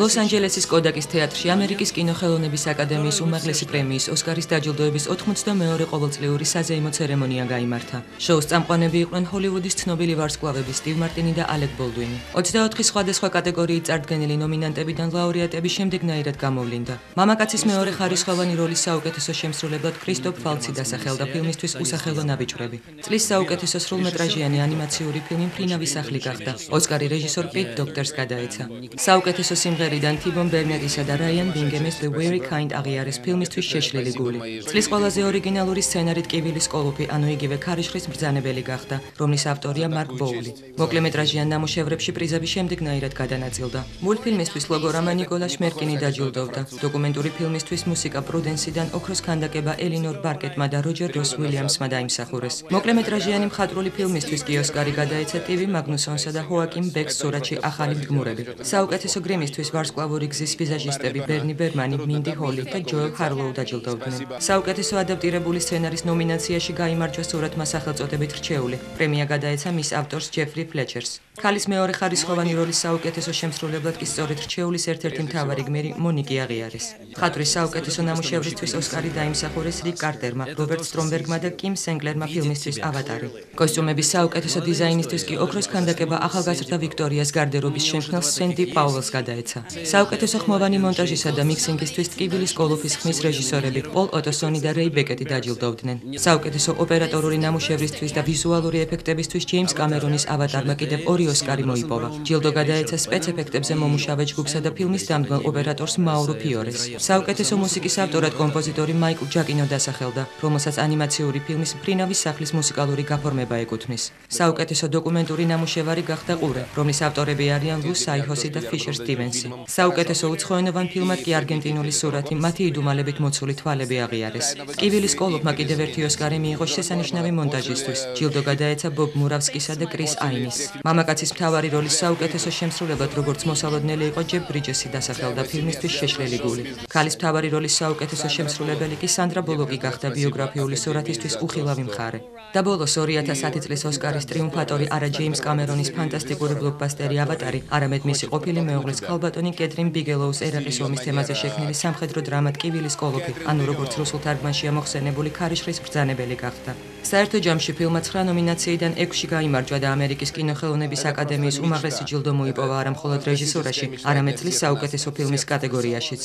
ლოს-ანჯელესის კოდაკის თეატრში ამერიკის კინოხელოვნების აკადემიის უმაღლესი პრემიის ოსკარის დაჯილდოების 82 ყოველწლიური საზეიმო ცერემონია გაიმართა. შოუს წამყვანები იყვნენ ჰოლივუდის ცნობილი ვარსკვლავები სტივ მარტინი და ალეკ ბოლდუინი. 24 სხვადასხვა კატეგორიით წარდგენილი ნომინანტებიდან ლაურეატები შემდეგნაირად გამოვლინდა. მამაკაცის მეორე ხარისხოვანი როლის საუკეთესო შემსრულებლად კრისტოფ ფალცი დასახელდა ფილმისთვის „უსახელო ნაბიჯვრები“. წლის საუკეთესო სრულმეტრაჟიანი ანიმაციური ფილმი „მფრინავი სახლი“ გახდა. ოსკარი რეჟისორ პიტ დოქტორს გადაეცა. საუკეთესო სიმღერიდან თიბონ ბერნეტისა და რაიან ბინგემის The Very Kind აღიარეს ფილმისთვის „შეშლილი გული“. წლის ყველაზე ორიგინალური სცენარით „კივილის კოლოფი“, ანუ იგივე ქარიშხლის მბრძანებელი გახდა, რომლის ავტორია მარკ ბოული. მოკლემეტრაჟიან ნამუშევრებში პრიზები შემდეგნაირად გადანაწილდა. მულტფილმისთვის ლოგორამა ნიკოლა შმერკინი დაჯილდოვდა. დოკუმენტური ფილმისთვის მუსიკა პრუდენსიდან ოქროს ქანდაკება ელინორ ბარკეტმა და როჯერ როს უილიამსმა დაიმსახურეს. მოკლემეტრაჟიანი მხატვრული ფილმისთვის კი ოსკარი გადაეცა ტივი მაგნუსონსა და ჰოაკიმ ბეკს სურათში „ახალი მდგმურები“. საუკეთესო გრიმისთვის ვარსკვლავური გზის ვიზაჟისტები ბერნი ბერმანი, მინდი ჰოლი და ჯოელ ჰარლოუ დაჯილდოვდნენ. საუკეთესო ადაპტირებული სცენარის ნომინაციაში გაიმარჯვა სურათმა სახელწოდებით რჩეული. პრემია გადაეცა მის ავტორს ჯეფრი ფლეჩერს. ქალის მეორე ხარისხოვანი როლის საუკეთესო შემსრულებლად კი სწორედ რჩეულის ერთ-ერთი მთავარი გმირი მონიკი აღიარეს. მხატვრის საუკეთესო ნამუშევრისთვის ოსკარი დაიმსახურეს რიკ კარტერმა, რობერტ სტრომბერგმა და კიმ სენკლერმა ფილმისთვის „ავატარი“. კოსტიუმების საუკეთესო დიზაინისთვის კი ოქროს ქანდაკება ახალგაზრდა ვიქტორიას გარდერობის შემქმნელ სენდი პაუელს გადაეცა. საუკეთესო ხმოვანი მონტაჟისა და მიქსინგისთვის ტკივილის კოლოფის ხმის რეჟისორები პოლ ოტოსონი და რეი ბეკეტი დაჯილდოვდნენ. საუკეთესო ოპერატორული ნამუშევრისთვის და ვიზუალური ეფექტებისთვის ჯეიმს კამერონის „ავატარმა“ კიდევ 2 ოსკარი მოიპოვა. ჯილდო გადაეცა სპეცეფექტებზე მომუშავე ჯგუფსა და ფილმის დამდგმელ ოპერატორს მაურო ფიორეს. საუკეთესო მუსიკის ავტორად კომპოზიტორი მაიკლ ჯაკინო დასახელდა, რომელსაც ანიმაციური ფილმის „მფრინავის სახლის“ მუსიკალური გაფორმება ეკუთვნის. საუკეთესო დოკუმენტური ნამუშევარი გახდა „ყურე“, რომლის ავტორები არიან ლუ საიჰოსი და ფიშერ სტივენსი. საუკეთესო უცხოენოვან ფილმად კი არგენტინული სურათი „მათი იდუმალებით მოცული თვალები“ აღიარეს. ტკივილის კოლოფმა კიდევ ერთი ოსკარი მიიღო შესანიშნავი მონტაჟისთვის. ჯილდო გადაეცა ბობ მურავსკისა და კრის აინის. მამაკაცის მთავარი როლის საუკეთესო შემსრულებლად როგორც მოსალოდნელი იყო ჯეფ ბრიჯესი დასახელდა ფილმისთვის „შეშლილი გული“. ქალის მთავარი როლის საუკეთესო შემსრულებელი კი სანდრა ბულოკი გახდა ბიოგრაფიული სურათისთვის „უხილავი მხარე“. და ბოლოს 2010 წლის ოსკარის ტრიუმფატორი არა ჯეიმს კამერონის ფანტასტიკური ბლოკბასტერი „ავატარი“, არამედ მისი ყოფილი მეუღლის ქალბატონი კეთრინ ბიგელოუს ერაყის ომის თემაზე შექმნილი სამხედრო დრამა „ტკივილის კოლოფი“, ანუ როგორც რუსულ თარგმანშია მოხსენებული ქარიშხლის მბრძანებელი გახდა. საერთო ჯამში ფილმმა 9 ნომინაციიდან 6-ში გაიმარჯვა და ამერიკის კინოხელოვნების აკადემიის უმაღლესი ჯილდო მოიპოვა არა მხოლოდ რეჟისურაში, არამედ წლის საუკეთესო ფილმის კატეგორიაშიც.